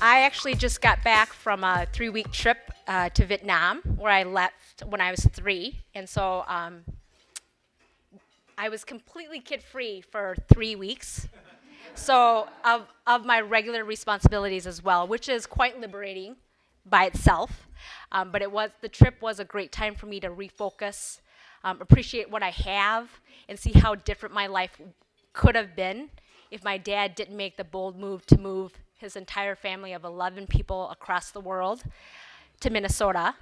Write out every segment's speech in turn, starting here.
I actually just got back from a 3-week trip to Vietnam, where I left when I was 3, and so I was completely kid-free for 3 weeks. So of my regular responsibilities as well, which is quite liberating by itself. But the trip was a great time for me to refocus, appreciate what I have, and see how different my life could have been if my dad didn't make the bold move to move his entire family of 11 people across the world to Minnesota.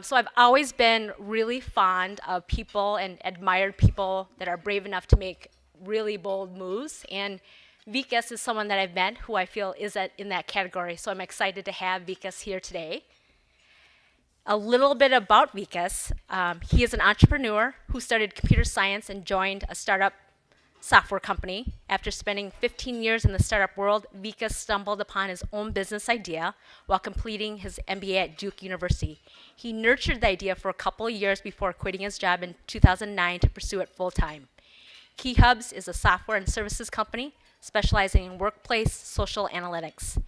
So I've always been really fond of people and admired people that are brave enough to make really bold moves. And Vikas is someone that I've met who I feel is in that category. So I'm excited to have Vikas here today. A little bit about Vikas. He is an entrepreneur who started computer science and joined a startup software company. After spending 15 years in the startup world, Vikas stumbled upon his own business idea while completing his MBA at Duke University. He nurtured the idea for a couple of years before quitting his job in 2009 to pursue it full-time. Key Hubs is a software and services company specializing in workplace social analytics.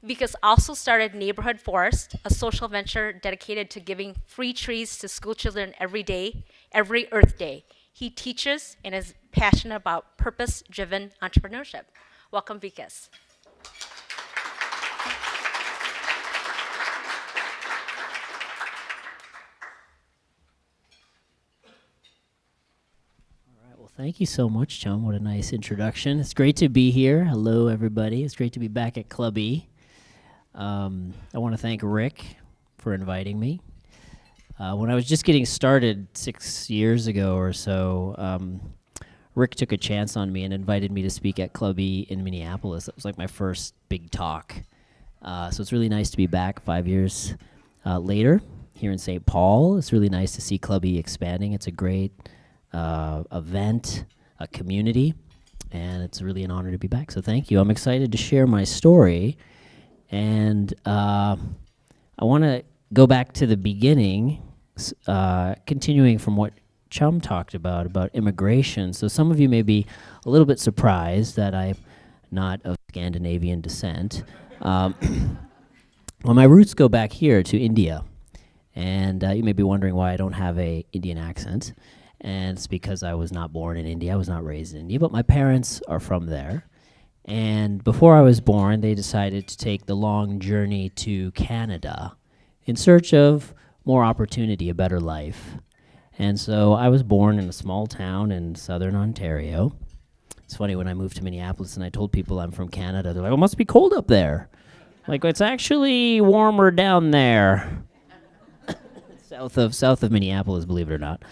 Vikas also started Neighborhood Forest, a social venture dedicated to giving free trees to school children every Earth Day. He teaches and is passionate about purpose-driven entrepreneurship. Welcome, Vikas. Well, thank you so much, Chum. What a nice introduction. It's great to be here. Hello, everybody. It's great to be back at Club E. I want to thank Rick for inviting me. When I was just getting started 6 years ago or so, Rick took a chance on me and invited me to speak at Club E in Minneapolis. That was like my first big talk. So it's really nice to be back 5 years later here in St. Paul. It's really nice to see Club E expanding. It's a great event, a community, and it's really an honor to be back. So thank you. I'm excited to share my story, and I want to go back to the beginning, continuing from what Chum talked about immigration. So some of you may be a little bit surprised that I'm not of Scandinavian descent. Well, my roots go back here to India, and you may be wondering why I don't have a Indian accent. And it's because I was not born in India. I was not raised in India, but my parents are from there. And before I was born, they decided to take the long journey to Canada in search of more opportunity, a better life. And so I was born in a small town in southern Ontario. It's funny, when I moved to Minneapolis and I told people I'm from Canada, they're like, "Oh, it must be cold up there." Like, it's actually warmer down there. south of Minneapolis, believe it or not.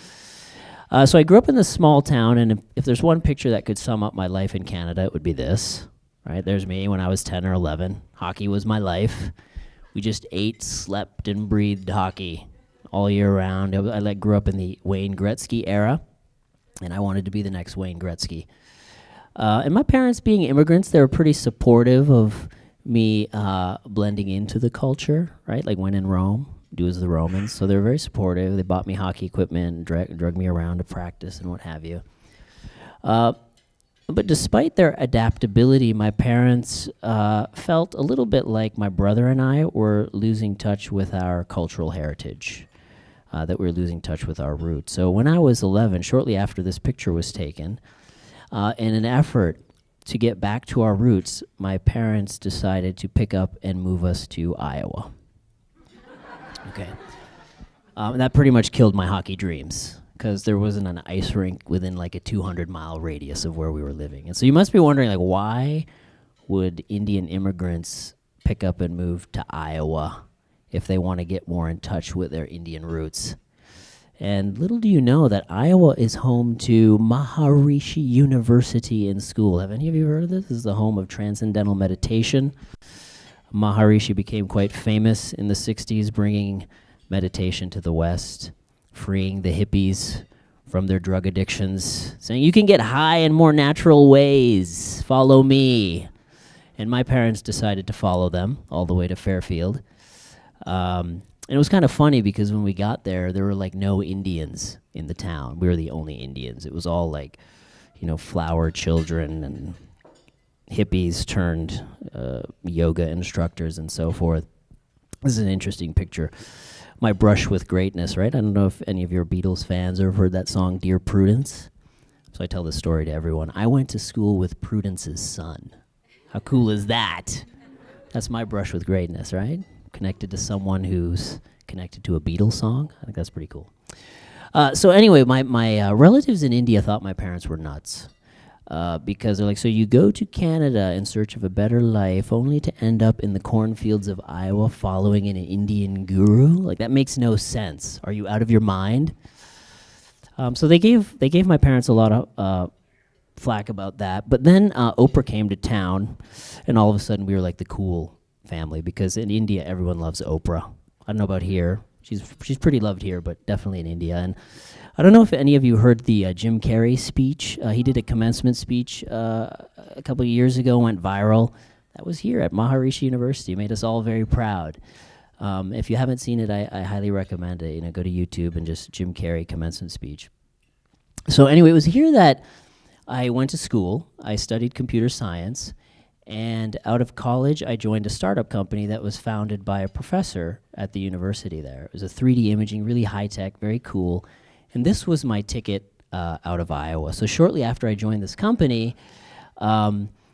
So I grew up in this small town, and if there's one picture that could sum up my life in Canada, it would be this. Right? There's me when I was 10 or 11. Hockey was my life. We just ate, slept, and breathed hockey all year round. I grew up in the Wayne Gretzky era, and I wanted to be the next Wayne Gretzky. And my parents, being immigrants, they were pretty supportive of me blending into the culture, right? Like, when in Rome, do as the Romans. So they were very supportive. They bought me hockey equipment, drug me around to practice and what have you. But despite their adaptability, my parents felt a little bit like my brother and I were losing touch with our cultural heritage, that we were losing touch with our roots. So when I was 11, shortly after this picture was taken, in an effort to get back to our roots, my parents decided to pick up and move us to Iowa. Okay. And that pretty much killed my hockey dreams, because there wasn't an ice rink within like a 200-mile radius of where we were living. And so you must be wondering, like, why would Indian immigrants pick up and move to Iowa if they want to get more in touch with their Indian roots? And little do you know that Iowa is home to Maharishi University and School. Have any of you heard of this? This is the home of transcendental meditation. Maharishi became quite famous in the 60s, bringing meditation to the West, freeing the hippies from their drug addictions, saying, "You can get high in more natural ways. Follow me." And my parents decided to follow them all the way to Fairfield. And it was kind of funny because when we got there were like no Indians in the town. We were the only Indians. It was all like, flower children and hippies turned yoga instructors and so forth. This is an interesting picture. My brush with greatness, right? I don't know if any of your Beatles fans have heard that song, Dear Prudence. So I tell this story to everyone. I went to school with Prudence's son. How cool is that? That's my brush with greatness, right? Connected to someone who's connected to a Beatles song. I think that's pretty cool. So anyway, my relatives in India thought my parents were nuts. Because they're like, so you go to Canada in search of a better life only to end up in the cornfields of Iowa following an Indian guru? Like, that makes no sense. Are you out of your mind? So they gave my parents a lot of flack about that. But then Oprah came to town, and all of a sudden we were like the cool family, because in India everyone loves Oprah. I don't know about here. She's pretty loved here, but definitely in India. And I don't know if any of you heard the Jim Carrey speech. He did a commencement speech a couple of years ago, went viral. That was here at Maharishi University. Made us all very proud. If you haven't seen it, I highly recommend it. Go to YouTube and just Jim Carrey commencement speech. So anyway, it was here that I went to school. I studied computer science. And out of college, I joined a startup company that was founded by a professor at the university there. It was a 3D imaging, really high-tech, very cool. And this was my ticket out of Iowa. So shortly after I joined this company,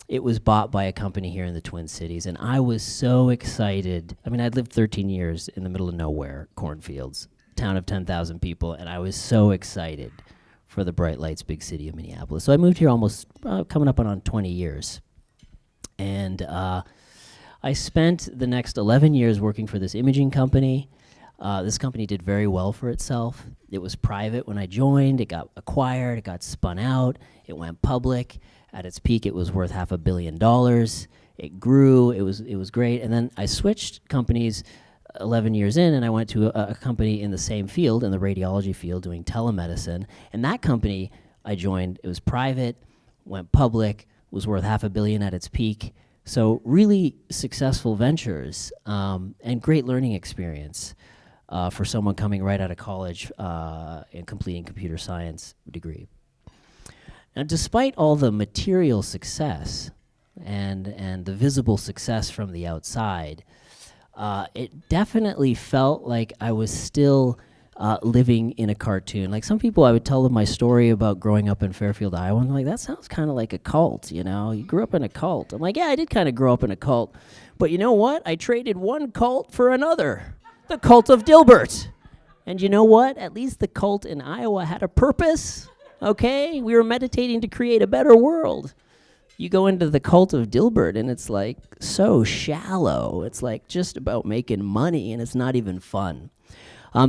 it was bought by a company here in the Twin Cities. And I was so excited. I mean, I'd lived 13 years in the middle of nowhere, cornfields, town of 10,000 people. And I was so excited for the bright lights, big city of Minneapolis. So I moved here almost coming up on 20 years. And I spent the next 11 years working for this imaging company. This company did very well for itself. It was private when I joined. It got acquired. It got spun out. It went public. At its peak, it was worth $500 million. It grew. It was great. And then I switched companies 11 years in, and I went to a company in the same field, in the radiology field, doing telemedicine. And that company I joined, it was private, went public, was worth $500 million at its peak. So really successful ventures and great learning experience for someone coming right out of college and completing computer science degree. Now, despite all the material success and the visible success from the outside, it definitely felt like I was still living in a cartoon. Like, some people, I would tell them my story about growing up in Fairfield, Iowa, and they're like, that sounds kind of like a cult, you grew up in a cult. I'm like, yeah, I did kind of grow up in a cult, but you know what? I traded one cult for another, the cult of Dilbert. And you know what? At least the cult in Iowa had a purpose, okay? We were meditating to create a better world. You go into the cult of Dilbert, and it's like so shallow. It's like just about making money, and it's not even fun.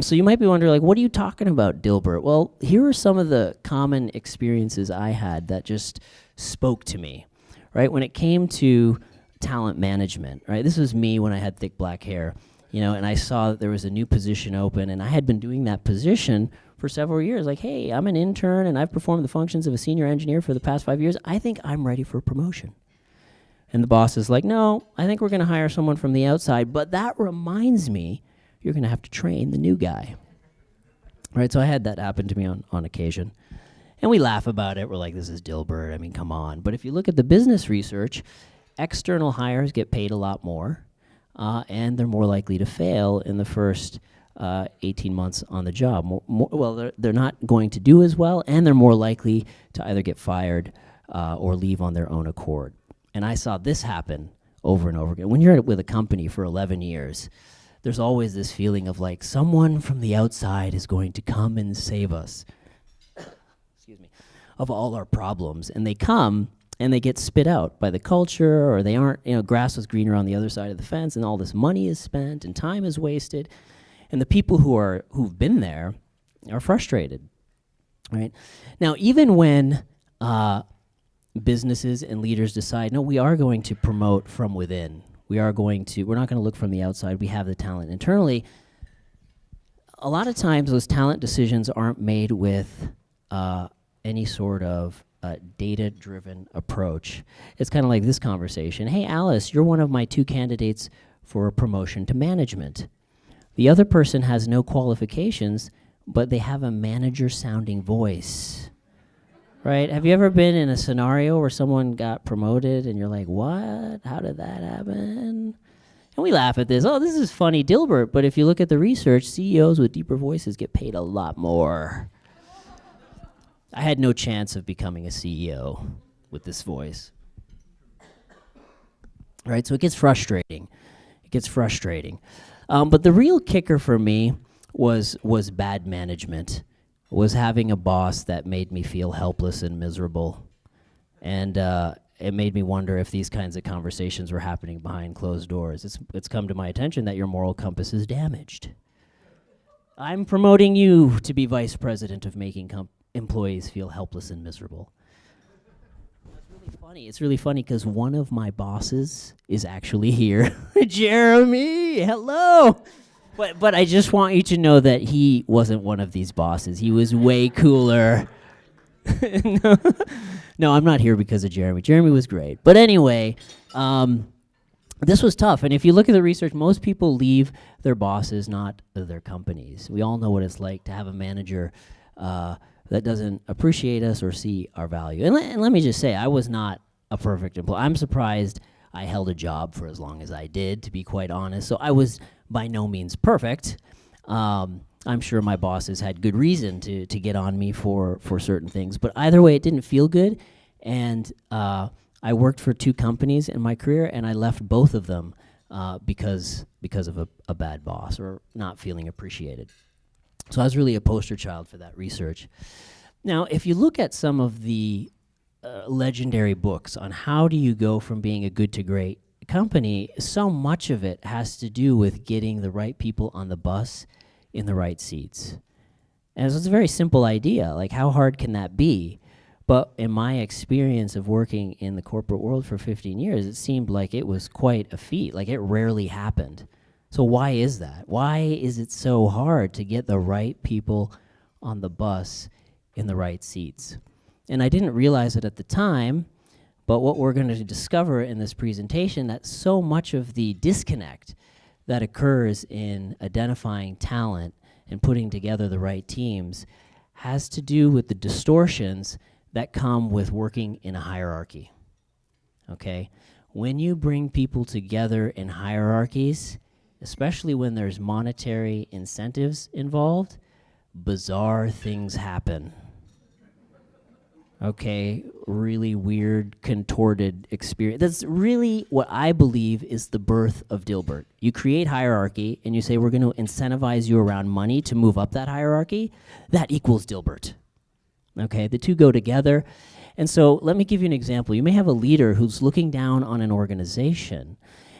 So you might be wondering, like, what are you talking about, Dilbert? Well, here are some of the common experiences I had that just spoke to me, right? When it came to talent management, right? This was me when I had thick black hair, and I saw that there was a new position open, and I had been doing that position for several years. Like, hey, I'm an intern, and I've performed the functions of a senior engineer for the past 5 years. I think I'm ready for promotion. And the boss is like, no, I think we're going to hire someone from the outside, but that reminds me, you're going to have to train the new guy. Right, so I had that happen to me on occasion. And we laugh about it. We're like, this is Dilbert. I mean, come on. But if you look at the business research, external hires get paid a lot more, and they're more likely to fail in the first 18 months on the job. They're not going to do as well, and they're more likely to either get fired or leave on their own accord. And I saw this happen over and over again. When you're with a company for 11 years, there's always this feeling of like someone from the outside is going to come and save us excuse me, of all our problems. And they come and they get spit out by the culture, or they aren't, grass was greener on the other side of the fence, and all this money is spent and time is wasted. And the people who've been there are frustrated, right? Now, even when businesses and leaders decide, no, we are going to promote from within, we're not going to look from the outside, we have the talent internally, a lot of times those talent decisions aren't made with any sort of data-driven approach. It's kind of like this conversation. Hey, Alice, you're one of my 2 candidates for a promotion to management. The other person has no qualifications, but they have a manager-sounding voice, right? Have you ever been in a scenario where someone got promoted and you're like, what? How did that happen? And we laugh at this. Oh, this is funny, Dilbert. But if you look at the research, CEOs with deeper voices get paid a lot more. I had no chance of becoming a CEO with this voice. Right, so it gets frustrating. It gets frustrating. But the real kicker for me was bad management, was having a boss that made me feel helpless and miserable. And it made me wonder if these kinds of conversations were happening behind closed doors. It's come to my attention that your moral compass is damaged. I'm promoting you to be vice president of making employees feel helpless and miserable. It's really funny because one of my bosses is actually here. Jeremy, hello. But I just want you to know that he wasn't one of these bosses. He was way cooler. No, I'm not here because of Jeremy. Jeremy was great. But anyway, this was tough. And if you look at the research, most people leave their bosses, not their companies. We all know what it's like to have a manager that doesn't appreciate us or see our value. And let me just say, I was not a perfect employee. I'm surprised I held a job for as long as I did, to be quite honest. So I was by no means perfect. I'm sure my bosses had good reason to get on me for certain things. But either way, it didn't feel good. And I worked for 2 companies in my career, and I left both of them because of a bad boss or not feeling appreciated. So I was really a poster child for that research. Now, if you look at some of the legendary books on how do you go from being a good to great company, so much of it has to do with getting the right people on the bus in the right seats. And so it's a very simple idea, like how hard can that be? But in my experience of working in the corporate world for 15 years, it seemed like it was quite a feat, like it rarely happened. So why is that? Why is it so hard to get the right people on the bus in the right seats? And I didn't realize it at the time, but what we're going to discover in this presentation, that so much of the disconnect that occurs in identifying talent and putting together the right teams has to do with the distortions that come with working in a hierarchy, okay? When you bring people together in hierarchies, especially when there's monetary incentives involved, bizarre things happen. Okay, really weird, contorted experience. That's really what I believe is the birth of Dilbert. You create hierarchy and you say, we're going to incentivize you around money to move up that hierarchy. That equals Dilbert. Okay, the two go together. And so let me give you an example. You may have a leader who's looking down on an organization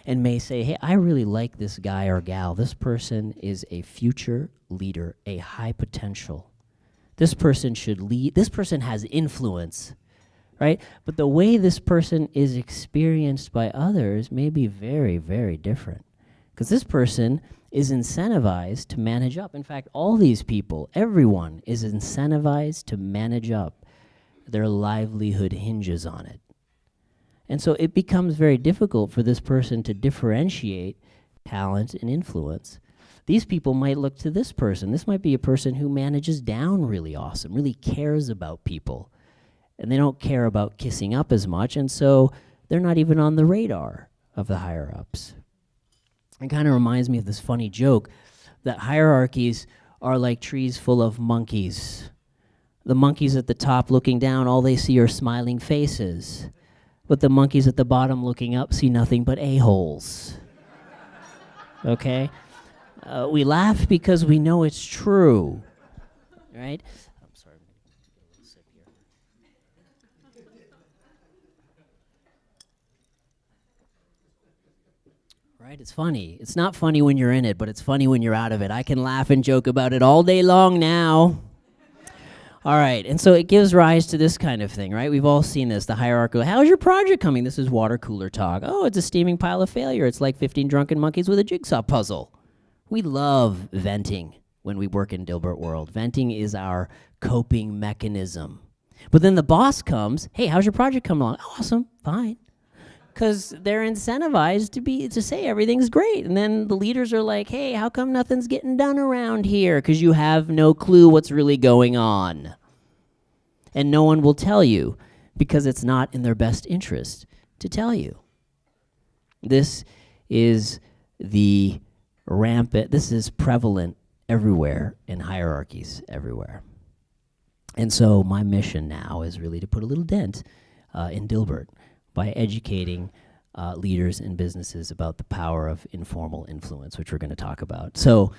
and may say, hey, I really like this guy or gal. This person is a future leader, a high potential. This person should lead. This person has influence, right? But the way this person is experienced by others may be very, very different. Because this person is incentivized to manage up. In fact, all these people, everyone is incentivized to manage up. Their livelihood hinges on it. And so it becomes very difficult for this person to differentiate talent and influence. These people might look to this person. This might be a person who manages down really awesome, really cares about people. And they don't care about kissing up as much, and so they're not even on the radar of the higher-ups. It kind of reminds me of this funny joke that hierarchies are like trees full of monkeys. The monkeys at the top looking down, all they see are smiling faces. But the monkeys at the bottom looking up see nothing but a-holes. Okay? We laugh because we know it's true, right? I'm sorry, I'm going to get a little sip here. Right, it's funny. It's not funny when you're in it, but it's funny when you're out of it. I can laugh and joke about it all day long now. All right, and so it gives rise to this kind of thing, right? We've all seen this, the hierarchical. How's your project coming? This is water cooler talk. Oh, it's a steaming pile of failure. It's like 15 drunken monkeys with a jigsaw puzzle. We love venting when we work in Dilbert world. Venting is our coping mechanism. But then the boss comes, hey, how's your project coming along? Awesome, fine. Because they're incentivized to say everything's great. And then the leaders are like, hey, how come nothing's getting done around here? Because you have no clue what's really going on. and no one will tell you because it's not in their best interest to tell you. This is this is prevalent everywhere in hierarchies everywhere. And so my mission now is really to put a little dent in Dilbert by educating leaders and businesses about the power of informal influence, which we're going to talk about. So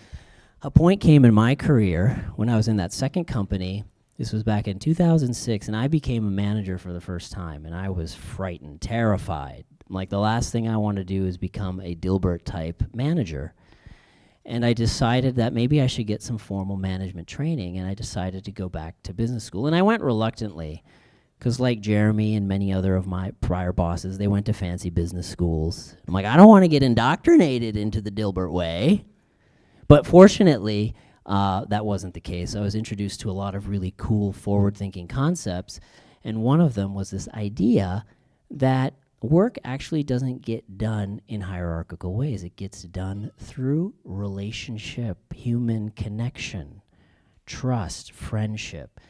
a point came in my career when I was in that second company. This was back in 2006, and I became a manager for the first time, and I was frightened, terrified. Like, the last thing I want to do is become a Dilbert-type manager. And I decided that maybe I should get some formal management training, and I decided to go back to business school. And I went reluctantly, because like Jeremy and many other of my prior bosses, they went to fancy business schools. I'm like, I don't want to get indoctrinated into the Dilbert way. But fortunately, that wasn't the case. I was introduced to a lot of really cool, forward-thinking concepts, and one of them was this idea that work actually doesn't get done in hierarchical ways. It gets done through relationship, human connection, trust, friendship.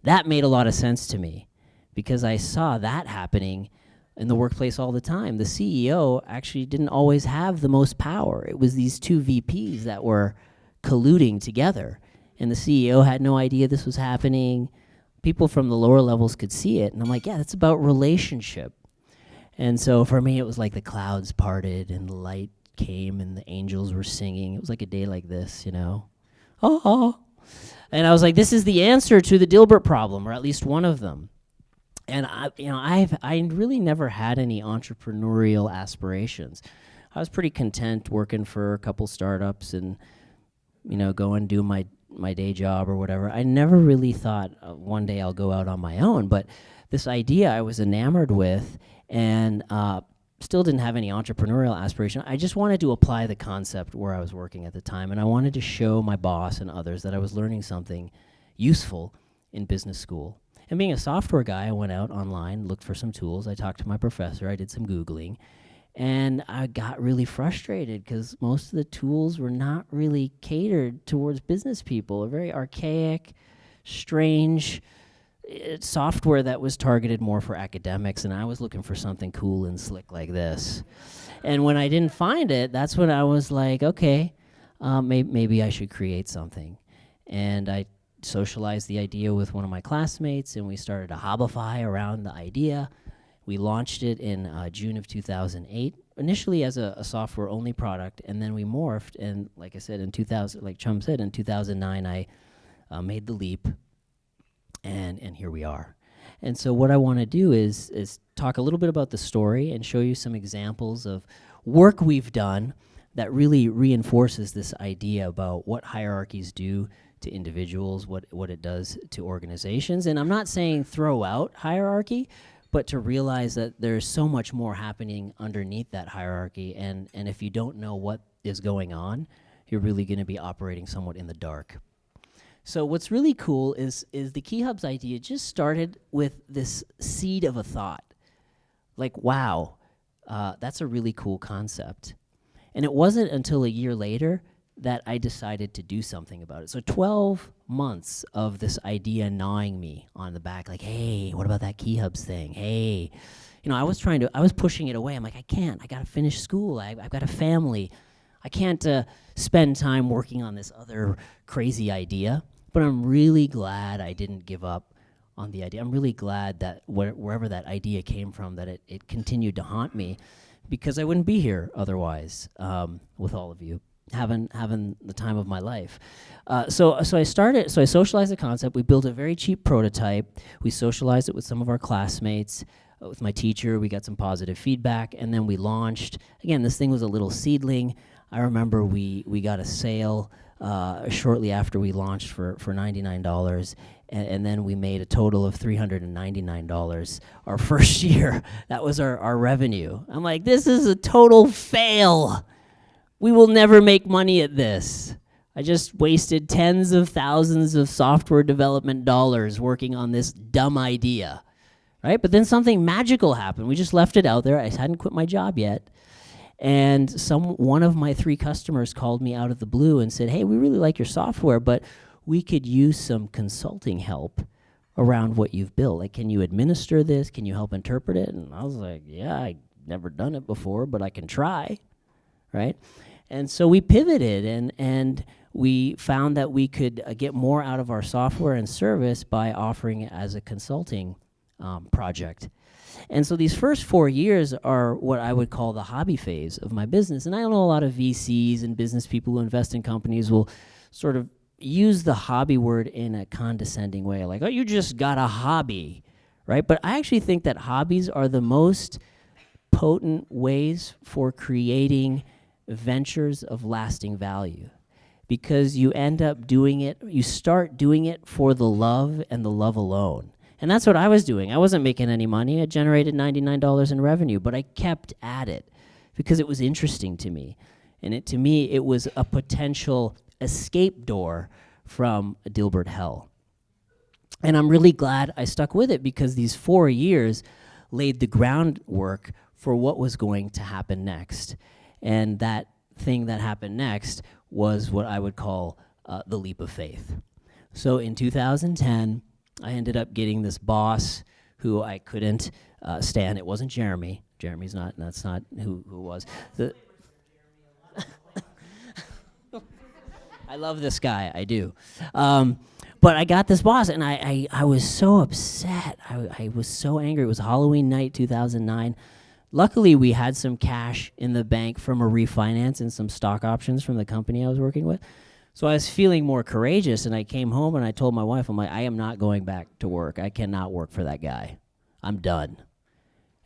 That made a lot of sense to me because I saw that happening in the workplace all the time. The CEO actually didn't always have the most power. It was these two VPs that were colluding together, and the CEO had no idea this was happening. People from the lower levels could see it, and I'm like, yeah, that's about relationship. And so for me, it was like the clouds parted and the light came and the angels were singing. It was like a day like this, you know. Oh. And I was like, this is the answer to the Dilbert problem, or at least one of them. And I really never had any entrepreneurial aspirations. I was pretty content working for a couple startups and, go and do my day job or whatever. I never really thought one day I'll go out on my own. But this idea I was enamored with, and still didn't have any entrepreneurial aspiration. I just wanted to apply the concept where I was working at the time, and I wanted to show my boss and others that I was learning something useful in business school. And being a software guy, I went out online, looked for some tools. I talked to my professor. I did some Googling, and I got really frustrated because most of the tools were not really catered towards business people. A very archaic, strange software that was targeted more for academics, and I was looking for something cool and slick like this. And when I didn't find it, that's when I was like, okay, maybe I should create something. And I socialized the idea with one of my classmates, and we started a Hobify around the idea. We launched it in June of 2008, initially as a software-only product, and then we morphed, and like I said, like Chum said, in 2009, I made the leap, and here we are. And so what I want to do is talk a little bit about the story and show you some examples of work we've done that really reinforces this idea about what hierarchies do to individuals, what it does to organizations. And I'm not saying throw out hierarchy, but to realize that there's so much more happening underneath that hierarchy, and if you don't know what is going on, you're really going to be operating somewhat in the dark. So what's really cool is the Key Hubs idea just started with this seed of a thought. Like, wow, that's a really cool concept. And it wasn't until a year later that I decided to do something about it. So 12 months of this idea gnawing me on the back, like, hey, what about that Key Hubs thing? Hey, I was pushing it away. I'm like, I can't, I gotta finish school. I've got a family. I can't spend time working on this other crazy idea. But I'm really glad I didn't give up on the idea. I'm really glad that wherever that idea came from, that it continued to haunt me, because I wouldn't be here otherwise with all of you, having the time of my life. So I socialized the concept. We built a very cheap prototype. We socialized it with some of our classmates, with my teacher. We got some positive feedback, and then we launched. Again, this thing was a little seedling. I remember we got a sale shortly after we launched for $99, and then we made a total of $399 our first year. That was our revenue. I'm like, this is a total fail. We will never make money at this. I just wasted tens of thousands of software development dollars working on this dumb idea, right? But then something magical happened. We just left it out there. I hadn't quit my job yet. And one of my 3 customers called me out of the blue and said, hey, we really like your software, but we could use some consulting help around what you've built. Like, can you administer this? Can you help interpret it? And I was like, yeah, I never done it before, but I can try, right? And so we pivoted, and we found that we could get more out of our software and service by offering it as a consulting project. And so these first 4 years are what I would call the hobby phase of my business. And I know a lot of VCs and business people who invest in companies will sort of use the hobby word in a condescending way, like, oh, you just got a hobby, right? But I actually think that hobbies are the most potent ways for creating ventures of lasting value, because you end up doing it, you start doing it for the love and the love alone. And that's what I was doing. I wasn't making any money. I generated $99 in revenue, but I kept at it because it was interesting to me. And to me, it was a potential escape door from a Dilbert hell. And I'm really glad I stuck with it, because these 4 years laid the groundwork for what was going to happen next. And that thing that happened next was what I would call the leap of faith. So in 2010, I ended up getting this boss who I couldn't stand. It wasn't Jeremy. Jeremy's not, that's not who it was. I love this guy, I do. But I got this boss, and I was so upset. I was so angry. It was Halloween night, 2009. Luckily, we had some cash in the bank from a refinance and some stock options from the company I was working with. So I was feeling more courageous, and I came home and I told my wife, I'm like, I am not going back to work. I cannot work for that guy. I'm done.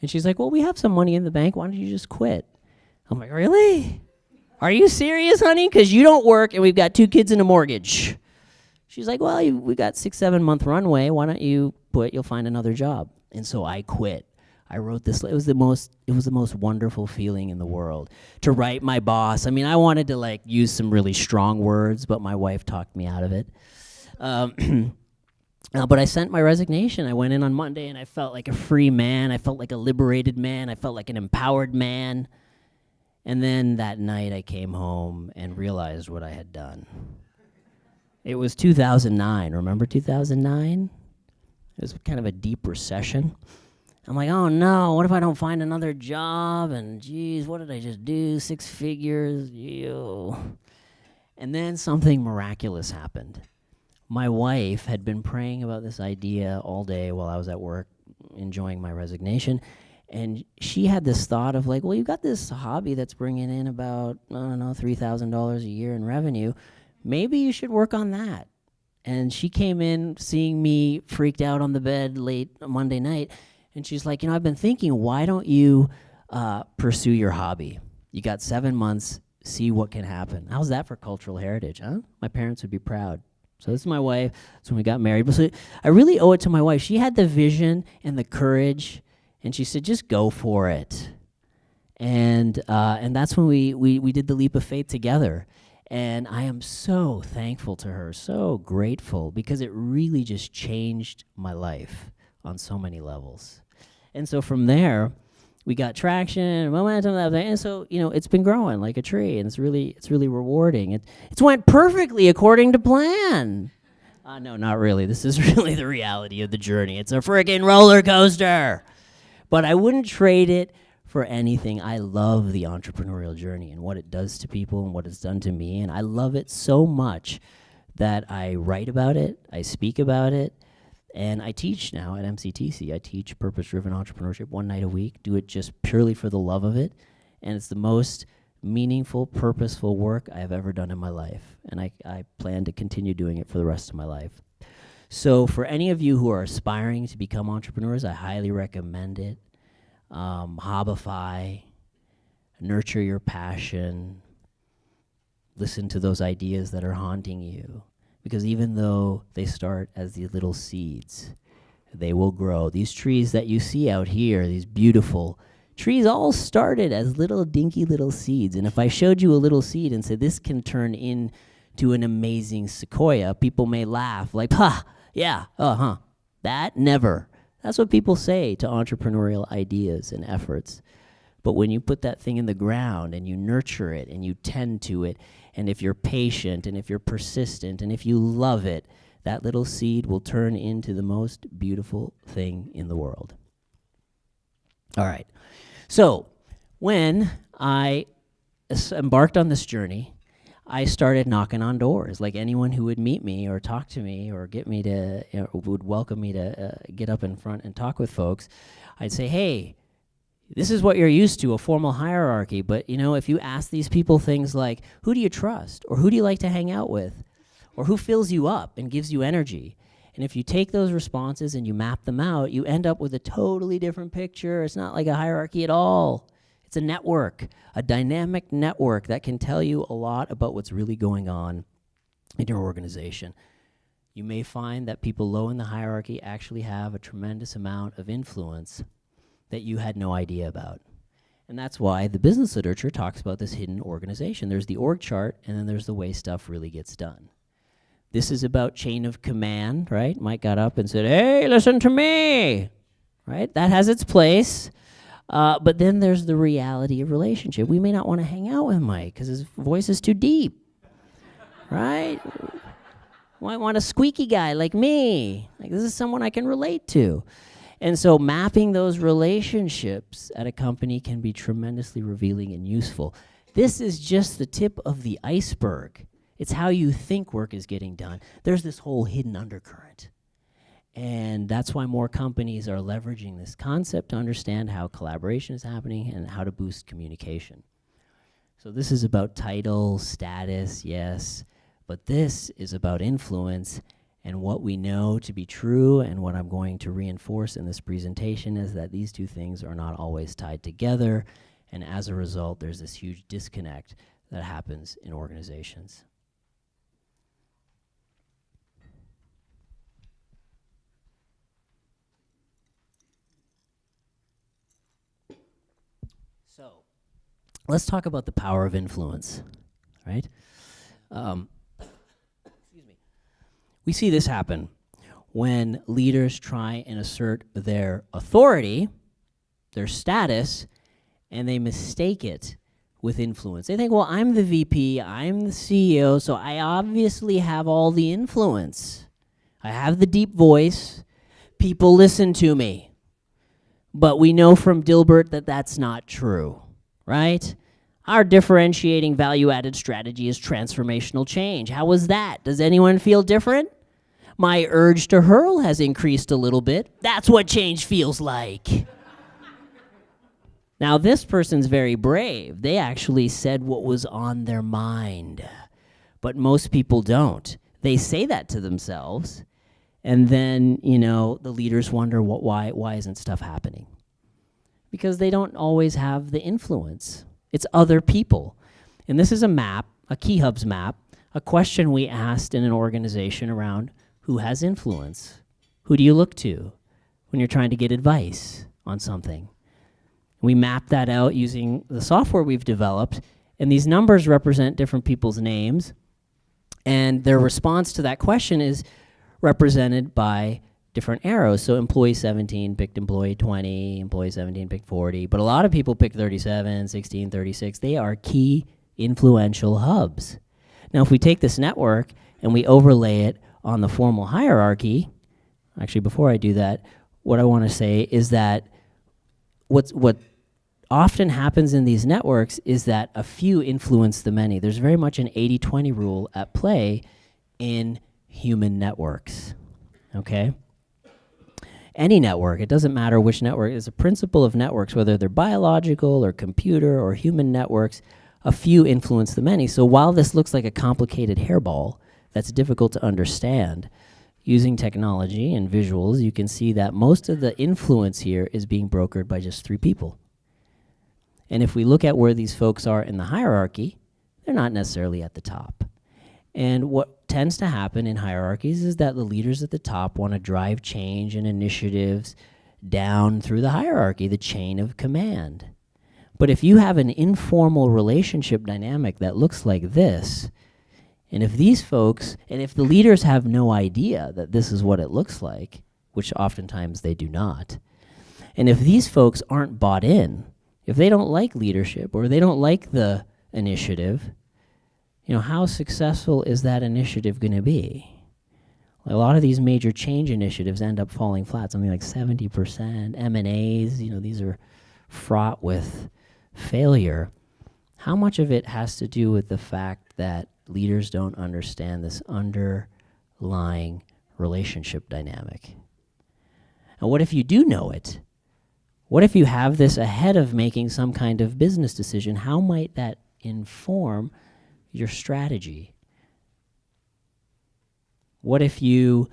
And she's like, well, we have some money in the bank. Why don't you just quit? I'm like, really? Are you serious, honey? Because you don't work, and we've got 2 kids and a mortgage. She's like, well, we got 6-7 month runway. Why don't you quit? You'll find another job. And so I quit. I wrote this. It was the most wonderful feeling in the world to write my boss. I mean, I wanted to like use some really strong words, but my wife talked me out of it. But I sent my resignation. I went in on Monday, and I felt like a free man. I felt like a liberated man. I felt like an empowered man. And then that night, I came home and realized what I had done. It was 2009. Remember 2009? It was kind of a deep recession. I'm like, oh no, what if I don't find another job? And geez, what did I just do? 6 figures, ew. And then something miraculous happened. My wife had been praying about this idea all day while I was at work, enjoying my resignation. And she had this thought of like, well, you've got this hobby that's bringing in about, I don't know, $3,000 a year in revenue. Maybe you should work on that. And she came in seeing me freaked out on the bed late Monday night. And she's like, I've been thinking, why don't you pursue your hobby? You got 7 months, see what can happen. How's that for cultural heritage, huh? My parents would be proud. So this is my wife. That's when we got married. But so I really owe it to my wife. She had the vision and the courage, and she said, just go for it. And that's when we did the leap of faith together. And I am so thankful to her, so grateful, because it really just changed my life on so many levels. And so from there, we got traction, momentum, and so it's been growing like a tree, and it's really rewarding. It's went perfectly according to plan. No, not really. This is really the reality of the journey. It's a freaking roller coaster. But I wouldn't trade it for anything. I love the entrepreneurial journey and what it does to people and what it's done to me, and I love it so much that I write about it, I speak about it. And I teach now at MCTC. I teach purpose-driven entrepreneurship 1 night a week, do it just purely for the love of it. And it's the most meaningful, purposeful work I have ever done in my life. And I plan to continue doing it for the rest of my life. So for any of you who are aspiring to become entrepreneurs, I highly recommend it. Hobify, nurture your passion, listen to those ideas that are haunting you. Because even though they start as these little seeds, they will grow. These trees that you see out here, these beautiful trees, all started as little dinky little seeds. And if I showed you a little seed and said, this can turn into an amazing sequoia, people may laugh like, ha, yeah, that never. That's what people say to entrepreneurial ideas and efforts. But when you put that thing in the ground and you nurture it and you tend to it, and if you're patient and if you're persistent and if you love it, that little seed will turn into the most beautiful thing in the world. All right. So when I embarked on this journey, I started knocking on doors. Like anyone who would meet me or talk to me or get me to, would welcome me to get up in front and talk with folks, I'd say, hey, this is what you're used to, a formal hierarchy. But, if you ask these people things like, who do you trust? Or who do you like to hang out with? Or who fills you up and gives you energy? And if you take those responses and you map them out, you end up with a totally different picture. It's not like a hierarchy at all. It's a network, a dynamic network that can tell you a lot about what's really going on in your organization. You may find that people low in the hierarchy actually have a tremendous amount of influence that you had no idea about. And that's why the business literature talks about this hidden organization. There's the org chart, and then there's the way stuff really gets done. This is about chain of command, right? Mike got up and said, hey, listen to me, right? That has its place. But then there's the reality of relationship. We may not want to hang out with Mike because his voice is too deep, right? Might want a squeaky guy like me. Like, this is someone I can relate to. And so mapping those relationships at a company can be tremendously revealing and useful. This is just the tip of the iceberg. It's how you think work is getting done. There's this whole hidden undercurrent. And that's why more companies are leveraging this concept to understand how collaboration is happening and how to boost communication. So this is about title, status, yes, but this is about influence, and what we know to be true and what I'm going to reinforce in this presentation is that these two things are not always tied together, and as a result, there's this huge disconnect that happens in organizations. So, let's talk about the power of influence, right? Excuse me. We see this happen when leaders try and assert their authority, their status, and they mistake it with influence. They think, well, I'm the VP, I'm the CEO, so I obviously have all the influence. I have the deep voice. People listen to me. But we know from Dilbert that that's not true, right? Our differentiating value-added strategy is transformational change. How was that? Does anyone feel different? My urge to hurl has increased a little bit. That's what change feels like. Now, this person's very brave. They actually said what was on their mind. But most people don't. They say that to themselves, and then, the leaders wonder why isn't stuff happening? Because they don't always have the influence. It's other people. And this is a map, a Key Hubs map, a question we asked in an organization around who has influence? Who do you look to when you're trying to get advice on something? We map that out using the software we've developed, and these numbers represent different people's names, and their response to that question is represented by different arrows. So employee 17 picked employee 20, employee 17 picked 40, but a lot of people picked 37, 16, 36. They are key influential hubs. Now, if we take this network and we overlay it on the formal hierarchy, actually, before I do that, what I want to say is that what often happens in these networks is that a few influence the many. There's very much an 80-20 rule at play in human networks, okay? Any network, it doesn't matter which network, it's a principle of networks, whether they're biological or computer or human networks, a few influence the many. So while this looks like a complicated hairball that's difficult to understand, using technology and visuals, you can see that most of the influence here is being brokered by just 3 people. And if we look at where these folks are in the hierarchy, they're not necessarily at the top. And what tends to happen in hierarchies is that the leaders at the top want to drive change and initiatives down through the hierarchy, the chain of command. But if you have an informal relationship dynamic that looks like this, and if these folks, and if the leaders have no idea that this is what it looks like, which oftentimes they do not, and if these folks aren't bought in, if they don't like leadership or they don't like the initiative, how successful is that initiative going to be? A lot of these major change initiatives end up falling flat, something like 70%. M&As, these are fraught with failure. How much of it has to do with the fact that leaders don't understand this underlying relationship dynamic? And what if you do know it? What if you have this ahead of making some kind of business decision? How might that inform your strategy? What if you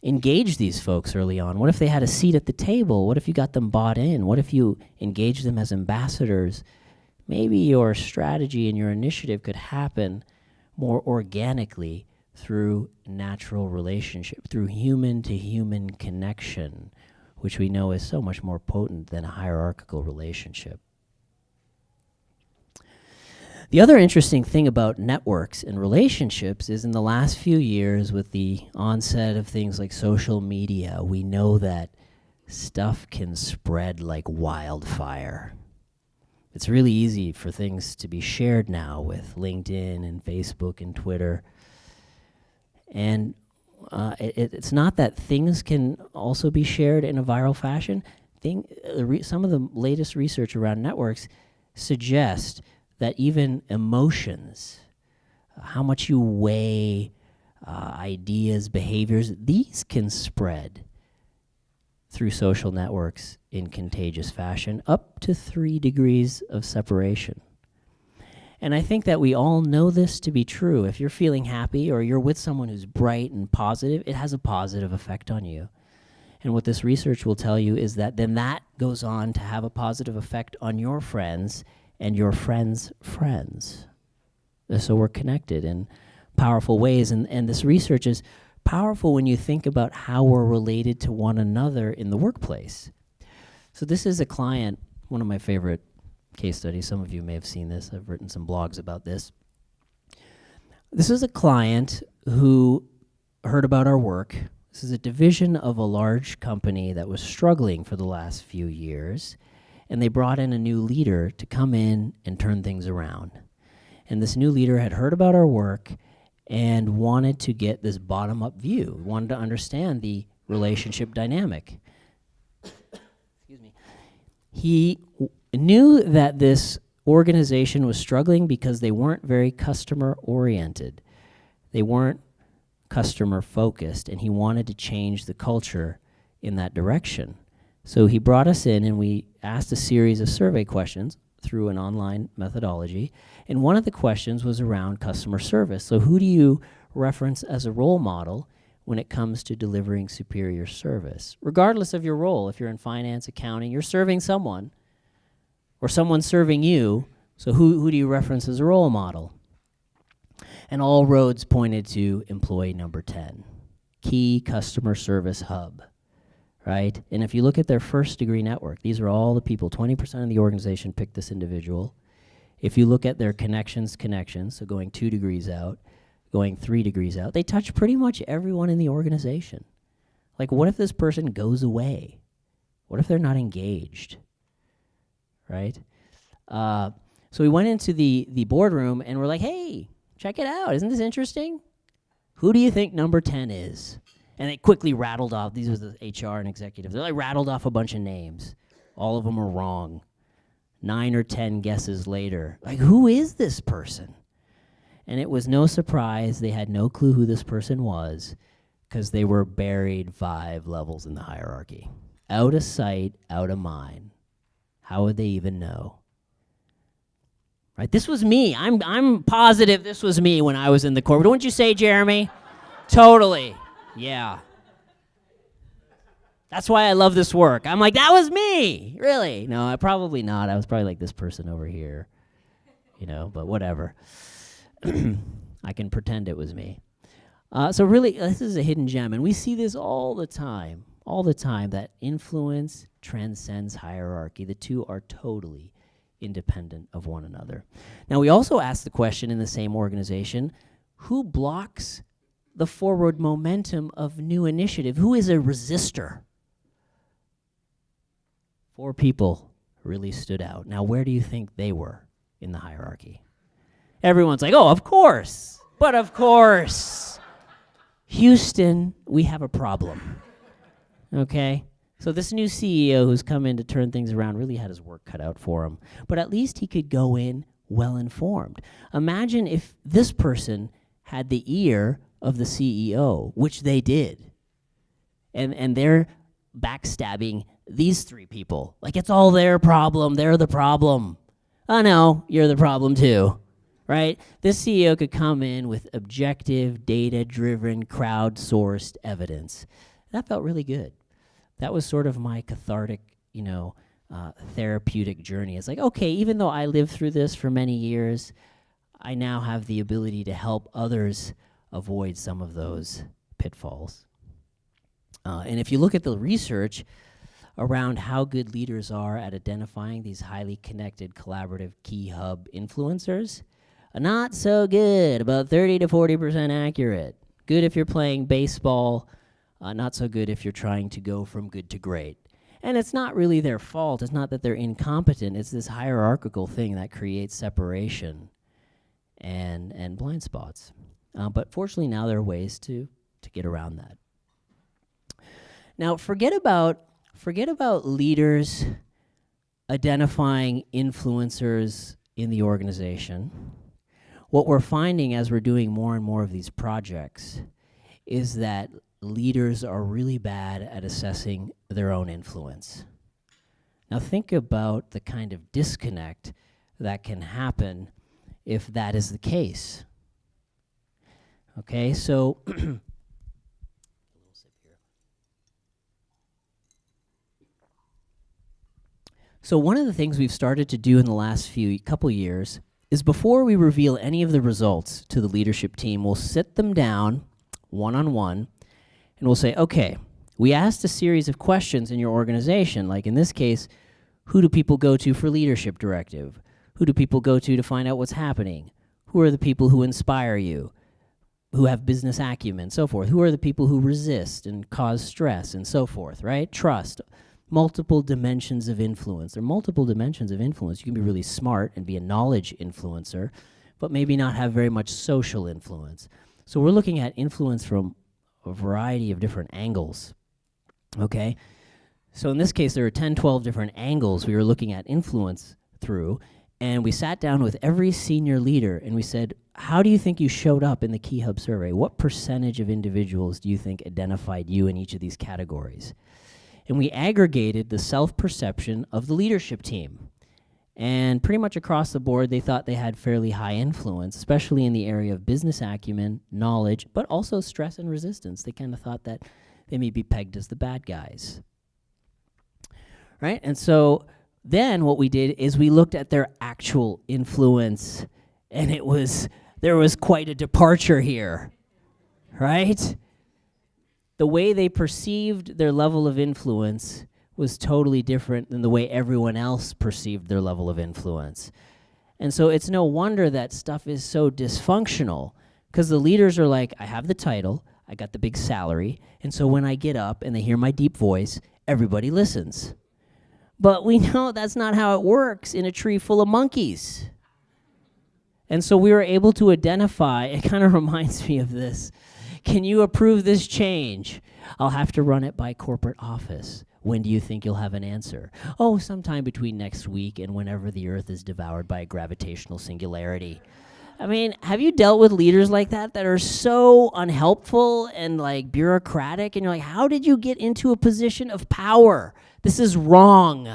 engage these folks early on? What if they had a seat at the table? What if you got them bought in? What if you engage them as ambassadors? Maybe your strategy and your initiative could happen more organically through natural relationship, through human-to-human connection, which we know is so much more potent than a hierarchical relationship. The other interesting thing about networks and relationships is in the last few years, with the onset of things like social media, we know that stuff can spread like wildfire. It's really easy for things to be shared now with LinkedIn and Facebook and Twitter. And it's not that things can also be shared in a viral fashion. Some of the latest research around networks suggest that even emotions, how much you weigh ideas, behaviors, these can spread through social networks in contagious fashion, up to 3 degrees of separation. And I think that we all know this to be true. If you're feeling happy or you're with someone who's bright and positive, it has a positive effect on you. And what this research will tell you is that then that goes on to have a positive effect on your friends and your friends' friends. So we're connected in powerful ways. And this research is powerful when you think about how we're related to one another in the workplace. So this is a client, one of my favorite case studies. Some of you may have seen this. I've written some blogs about this. This is a client who heard about our work. This is a division of a large company that was struggling for the last few years. And they brought in a new leader to come in and turn things around. And this new leader had heard about our work and wanted to get this bottom-up view, wanted to understand the relationship dynamic. Excuse me. He knew that this organization was struggling because they weren't very customer-oriented. They weren't customer-focused, and he wanted to change the culture in that direction. So he brought us in and we asked a series of survey questions through an online methodology. And one of the questions was around customer service. So who do you reference as a role model when it comes to delivering superior service? Regardless of your role, if you're in finance, accounting, you're serving someone or someone's serving you. So who do you reference as a role model? And all roads pointed to employee number 10, key customer service hub. Right? And if you look at their first degree network, these are all the people, 20% of the organization picked this individual. If you look at their connections, so going 2 degrees out, going 3 degrees out, they touch pretty much everyone in the organization. Like, what if this person goes away? What if they're not engaged? Right? So we went into the boardroom and we're like, hey, check it out. Isn't this interesting? Who do you think number 10 is? And they quickly rattled off, these were the HR and executives, they rattled off a bunch of names. All of them were wrong. 9 or 10 guesses later, like, who is this person? And it was no surprise, they had no clue who this person was, because they were buried 5 levels in the hierarchy. Out of sight, out of mind. How would they even know? Right? This was me. I'm positive this was me when I was in the corporate. Wouldn't you say, Jeremy? Totally. Yeah. That's why I love this work. I'm like, that was me. Really? No, probably not. I was probably like this person over here. But whatever. I can pretend it was me. So really, this is a hidden gem. And we see this all the time, that influence transcends hierarchy. The two are totally independent of one another. Now, we also ask the question in the same organization, who blocks the forward momentum of new initiative? Who is a resistor? 4 people really stood out. Now, where do you think they were in the hierarchy? Everyone's like, oh, of course. But of course. Houston, we have a problem. Okay? So this new CEO who's come in to turn things around really had his work cut out for him. But at least he could go in well informed. Imagine if this person had the ear of the CEO, which they did. And they're backstabbing these three people. Like it's all their problem, they're the problem. Oh no, you're the problem too. Right? This CEO could come in with objective, data-driven, crowd-sourced evidence. That felt really good. That was sort of my cathartic, therapeutic journey. It's like, okay, even though I lived through this for many years, I now have the ability to help others avoid some of those pitfalls. And if you look at the research around how good leaders are at identifying these highly connected, collaborative key hub influencers, not so good, about 30 to 40% accurate. Good if you're playing baseball, not so good if you're trying to go from good to great. And it's not really their fault. It's not that they're incompetent. It's this hierarchical thing that creates separation and blind spots. But fortunately now there are ways to get around that. Now forget about leaders identifying influencers in the organization. What we're finding as we're doing more and more of these projects is that leaders are really bad at assessing their own influence. Now think about the kind of disconnect that can happen if that is the case. Okay, so So one of the things we've started to do in the last couple years is before we reveal any of the results to the leadership team, we'll sit them down one-on-one and we'll say, okay, we asked a series of questions in your organization, like in this case, who do people go to for leadership directive? Who do people go to find out what's happening? Who are the people who inspire you, who have business acumen, so forth? Who are the people who resist and cause stress and so forth, right? Trust. Multiple dimensions of influence. There are multiple dimensions of influence. You can be really smart and be a knowledge influencer, but maybe not have very much social influence. So we're looking at influence from a variety of different angles, okay? So in this case, there are 10, 12 different angles we were looking at influence through, and we sat down with every senior leader and we said, how do you think you showed up in the Key Hub survey? What percentage of individuals do you think identified you in each of these categories? And we aggregated the self-perception of the leadership team. And pretty much across the board, they thought they had fairly high influence, especially in the area of business acumen, knowledge, but also stress and resistance. They kind of thought that they may be pegged as the bad guys. Right? And so then what we did is we looked at their actual influence, and there was quite a departure here. Right? The way they perceived their level of influence was totally different than the way everyone else perceived their level of influence. And so it's no wonder that stuff is so dysfunctional, because the leaders are like, I have the title, I got the big salary, and so when I get up and they hear my deep voice, everybody listens. But we know that's not how it works in a tree full of monkeys. And so we were able to identify, it kind of reminds me of this. Can you approve this change? I'll have to run it by corporate office. When do you think you'll have an answer? Oh, sometime between next week and whenever the earth is devoured by a gravitational singularity. I mean, have you dealt with leaders like that are so unhelpful and like bureaucratic, and you're like, how did you get into a position of power? This is wrong.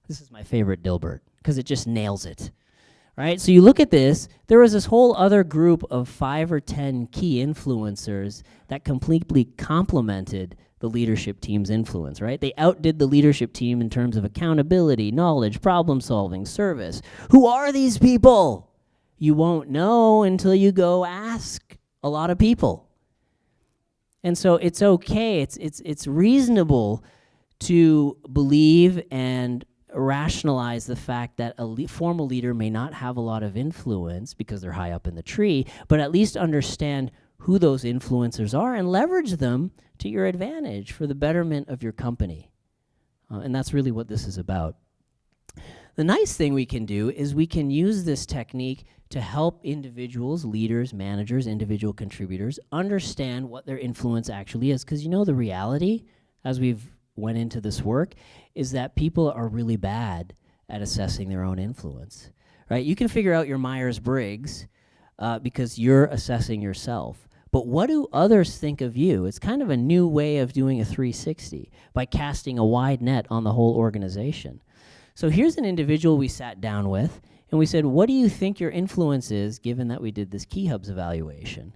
This is my favorite Dilbert because it just nails it. Right? So you look at this, there was this whole other group of 5 or 10 key influencers that completely complemented the leadership team's influence, right? They outdid the leadership team in terms of accountability, knowledge, problem solving, service. Who are these people? You won't know until you go ask a lot of people. And so it's okay, it's reasonable to believe and rationalize the fact that a formal leader may not have a lot of influence because they're high up in the tree, but at least understand who those influencers are and leverage them to your advantage for the betterment of your company. And that's really what this is about. The nice thing we can do is we can use this technique to help individuals, leaders, managers, individual contributors understand what their influence actually is. Because the reality, as we've went into this work, is that people are really bad at assessing their own influence, right? You can figure out your Myers-Briggs because you're assessing yourself. But what do others think of you? It's kind of a new way of doing a 360 by casting a wide net on the whole organization. So here's an individual we sat down with, and we said, what do you think your influence is, given that we did this Key Hubs evaluation?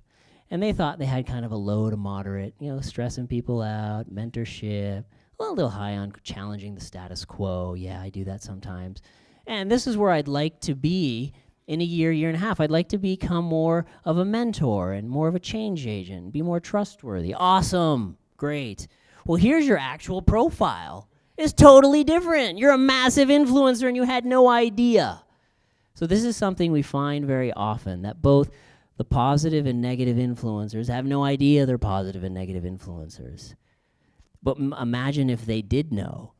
And they thought they had kind of a low to moderate, stressing people out, mentorship, a little high on challenging the status quo. Yeah, I do that sometimes. And this is where I'd like to be in a year, year and a half. I'd like to become more of a mentor and more of a change agent, be more trustworthy. Awesome, great. Well, here's your actual profile. It's totally different. You're a massive influencer and you had no idea. So this is something we find very often, that both the positive and negative influencers have no idea they're positive and negative influencers. But imagine if they did know.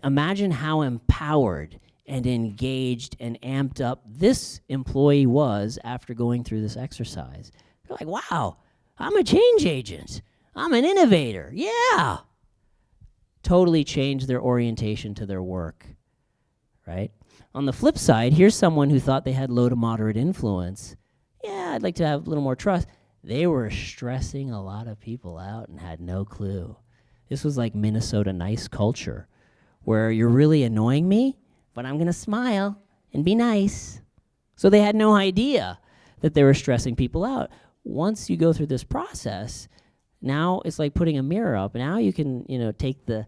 Imagine how empowered and engaged and amped up this employee was after going through this exercise. They're like, wow, I'm a change agent. I'm an innovator. Yeah. Totally changed their orientation to their work, right? On the flip side, here's someone who thought they had low to moderate influence. Yeah, I'd like to have a little more trust. They were stressing a lot of people out and had no clue. This was like Minnesota nice culture, where you're really annoying me, but I'm going to smile and be nice. So they had no idea that they were stressing people out. Once you go through this process, now it's like putting a mirror up. Now you can, take the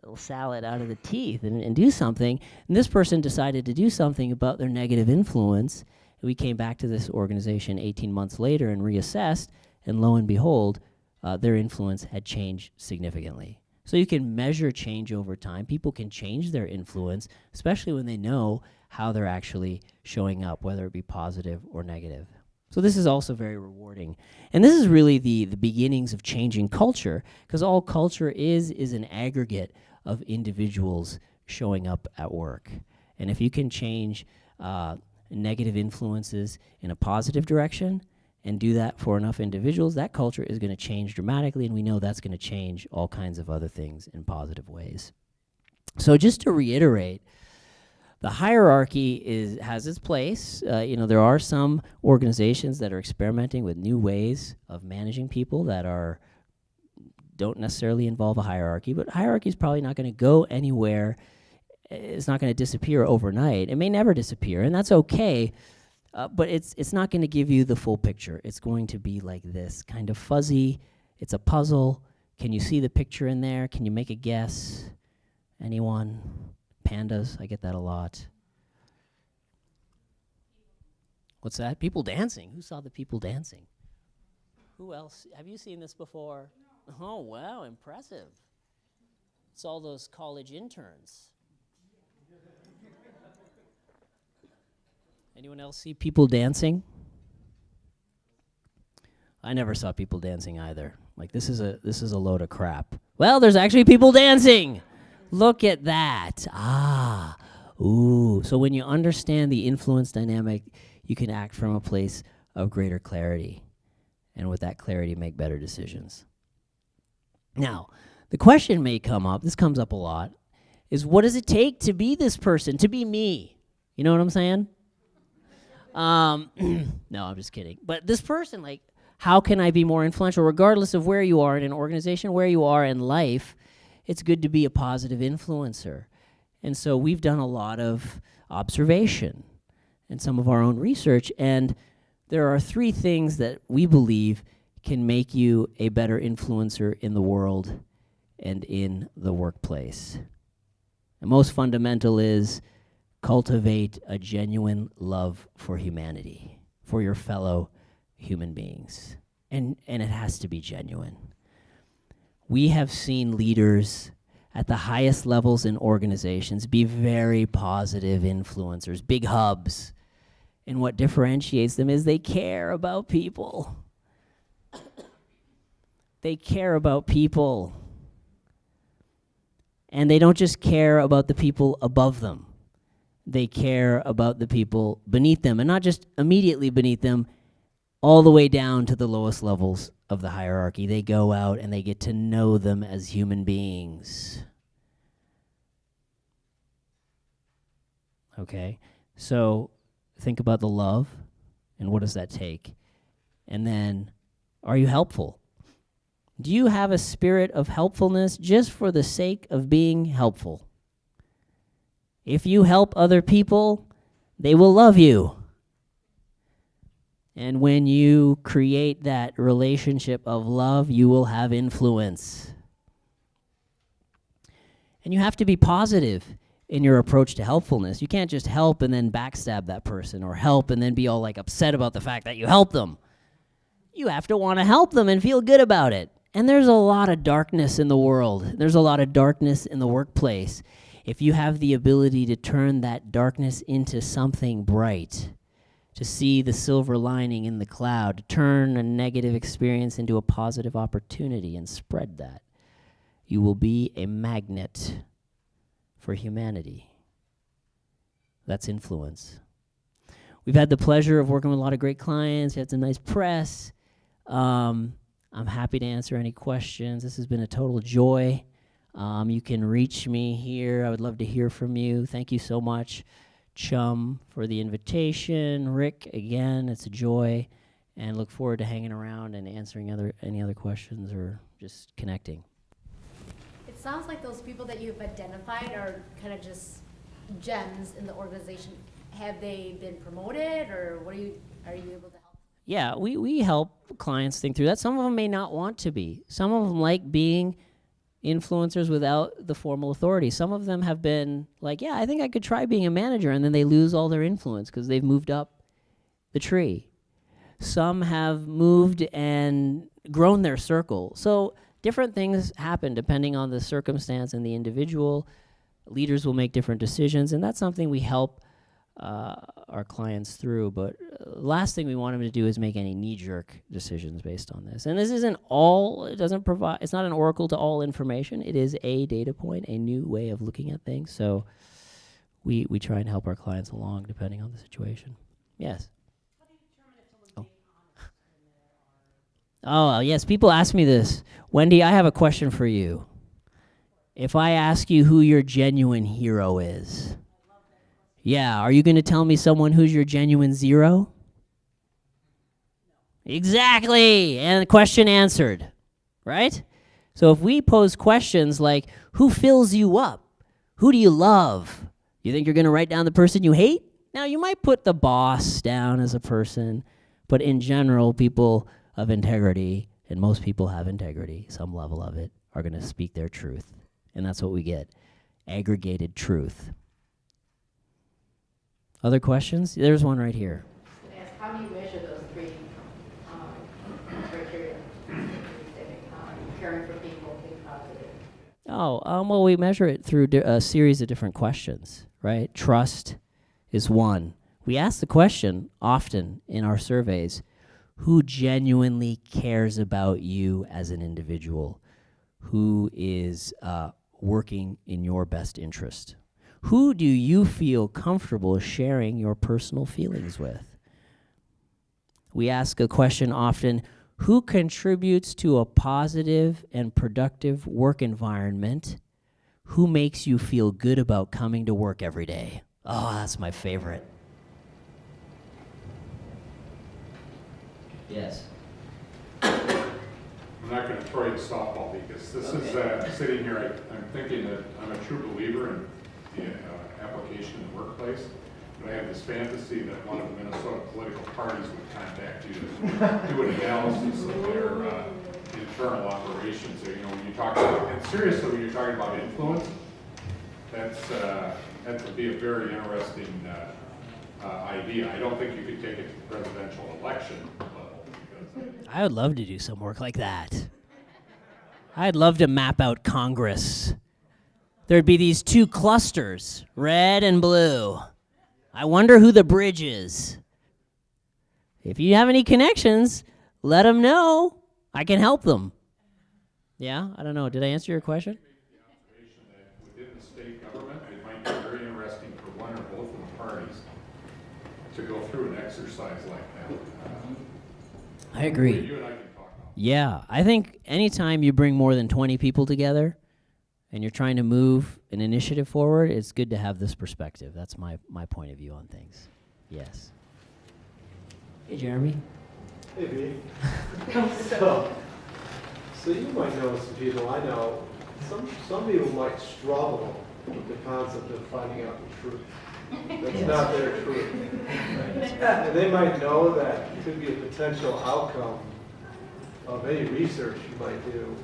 little salad out of the teeth and do something. And this person decided to do something about their negative influence. We came back to this organization 18 months later and reassessed, and lo and behold, their influence had changed significantly. So you can measure change over time. People can change their influence, especially when they know how they're actually showing up, whether it be positive or negative. So this is also very rewarding. And this is really the beginnings of changing culture, because all culture is an aggregate of individuals showing up at work. And if you can change negative influences in a positive direction and do that for enough individuals, that culture is going to change dramatically, and we know that's going to change all kinds of other things in positive ways. So just to reiterate, the hierarchy has its place. There are some organizations that are experimenting with new ways of managing people that don't necessarily involve a hierarchy, but hierarchy is probably not going to go anywhere. It's not going to disappear overnight. It may never disappear, and that's okay, but it's not going to give you the full picture. It's going to be like this, kind of fuzzy. It's a puzzle. Can you see the picture in there? Can you make a guess? Anyone? Pandas, I get that a lot. What's that? People dancing. Who saw the people dancing? Who else? Have you seen this before? No. Oh, wow, impressive. It's all those college interns. Anyone else see people dancing? I never saw people dancing either. Like, this is a load of crap. Well, there's actually people dancing. Look at that. Ooh. So when you understand the influence dynamic, you can act from a place of greater clarity. And with that clarity, make better decisions. Now, the question may come up, this comes up a lot, is what does it take to be this person, to be me? You know what I'm saying? No, I'm just kidding. But this person, like, how can I be more influential? Regardless of where you are in an organization, where you are in life, it's good to be a positive influencer. And so we've done a lot of observation and some of our own research, and there are 3 things that we believe can make you a better influencer in the world and in the workplace. The most fundamental is cultivate a genuine love for humanity, for your fellow human beings. And it has to be genuine. We have seen leaders at the highest levels in organizations be very positive influencers, big hubs. And what differentiates them is they care about people. They care about people. And they don't just care about the people above them. they care about the people beneath them, and not just immediately beneath them, all the way down to the lowest levels of the hierarchy. They go out and they get to know them as human beings. Okay? So think about the love, and what does that take? And then, are you helpful? Do you have a spirit of helpfulness just for the sake of being helpful? If you help other people, they will love you. And when you create that relationship of love, you will have influence. And you have to be positive in your approach to helpfulness. You can't just help and then backstab that person, or help and then be all like upset about the fact that you helped them. You have to want to help them and feel good about it. And there's a lot of darkness in the world. There's a lot of darkness in the workplace. If you have the ability to turn that darkness into something bright, to see the silver lining in the cloud, to turn a negative experience into a positive opportunity and spread that, you will be a magnet for humanity. That's influence. We've had the pleasure of working with a lot of great clients. We had some nice press. I'm happy to answer any questions. This has been a total joy. You can reach me here. I would love to hear from you. Thank you so much, Chum, for the invitation. Rick, again, it's a joy. And look forward to hanging around and answering any other questions or just connecting. It sounds like those people that you've identified are kind of just gems in the organization. Have they been promoted, or are you able to help? Yeah, we help clients think through that. Some of them may not want to be. Some of them like being influencers without the formal authority. Some of them have been like, yeah, I think I could try being a manager, and then they lose all their influence because they've moved up the tree. Some have moved and grown their circle. So different things happen depending on the circumstance and the individual. Leaders will make different decisions, and that's something we help our clients through. But last thing we want them to do is make any knee-jerk decisions based on this. And this isn't all, it's not an oracle to all information. It is a data point, a new way of looking at things. So we try and help our clients along depending on the situation. Yes? How do you determine if someone's being honest Oh, yes, people ask me this. Wendy, I have a question for you. If I ask you who your genuine hero is, yeah, are you going to tell me someone who's your genuine zero? No. Exactly, and question answered, right? So if we pose questions like, who fills you up? Who do you love? You think you're going to write down the person you hate? Now, you might put the boss down as a person, but in general, people of integrity, and most people have integrity, some level of it, are going to speak their truth. And that's what we get, aggregated truth. Other questions? There's one right here. Yes, how do you measure those three criteria? Caring for people, being positive. Well, we measure it through a series of different questions, right? Trust is one. We ask the question often in our surveys, who genuinely cares about you as an individual? Who is working in your best interest? Who do you feel comfortable sharing your personal feelings with? We ask a question often, who contributes to a positive and productive work environment? Who makes you feel good about coming to work every day? Oh, that's my favorite. Yes. I'm not going to throw you a softball because this is sitting here, I'm thinking that I'm a true believer in the application in the workplace. But I have this fantasy that one of the Minnesota political parties would contact you to do an analysis of their internal operations. So, when you talk about, and seriously, when you're talking about influence, that would be a very interesting idea. I don't think you could take it to the presidential election level. I would love to do some work like that. I'd love to map out Congress. There'd be these two clusters, red and blue. I wonder who the bridge is. If you have any connections, let them know. I can help them. Yeah? I don't know. Did I answer your question? The observation that within the state government, it might be very very interesting for one or both of the parties to go through an exercise like that. I agree. You and I can talk about. Yeah, I think anytime you bring more than 20 people together and you're trying to move an initiative forward, it's good to have this perspective. That's my point of view on things. Yes. Hey, Jeremy. Hey, B. So you might know some people I know. Some people might struggle with the concept of finding out the truth. That's not their truth. And they might know that it could be a potential outcome of any research you might do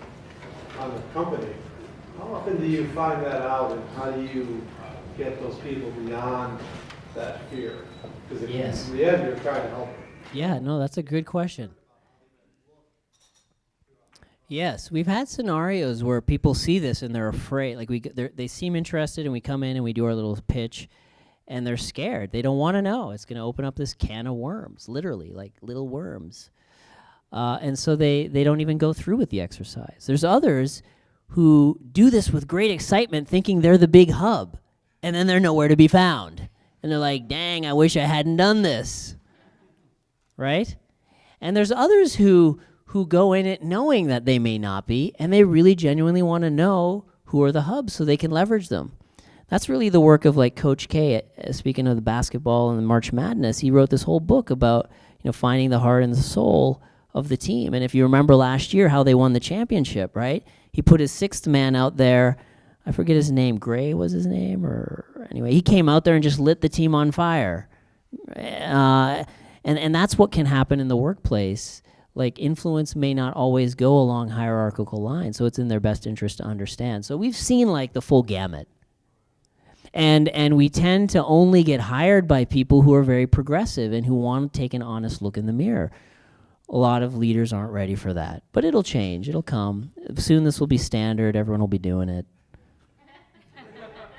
on the company. How often do you find that out, and how do you get those people beyond that fear? Because Yes. in the end, you're trying to help them. Yeah, no, that's a good question. Yes, we've had scenarios where people see this and they're afraid. Like they seem interested, and we come in and we do our little pitch, and they're scared. They don't want to know. It's going to open up this can of worms, literally, like little worms. And so they don't even go through with the exercise. There's others who do this with great excitement, thinking they're the big hub, and then they're nowhere to be found. And they're like, dang, I wish I hadn't done this. Right? And there's others who go in it knowing that they may not be, and they really genuinely want to know who are the hubs so they can leverage them. That's really the work of like Coach K. Speaking of the basketball and the March Madness, he wrote this whole book about finding the heart and the soul of the team. And if you remember last year how they won the championship, right? He put his sixth man out there. I forget his name. Gray was his name, or anyway, he came out there and just lit the team on fire. And that's what can happen in the workplace. Like, influence may not always go along hierarchical lines, so it's in their best interest to understand. So we've seen like the full gamut. And we tend to only get hired by people who are very progressive and who want to take an honest look in the mirror. A lot of leaders aren't ready for that, but it'll change. It'll come. Soon this will be standard. Everyone will be doing it.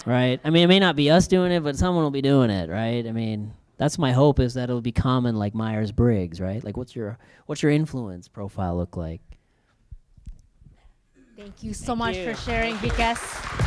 Right? I mean, it may not be us doing it, but someone will be doing it, right? I mean, that's my hope, is that it'll be common like Myers-Briggs, right? Like, what's your influence profile look like? Thank you so much for sharing, Vikas.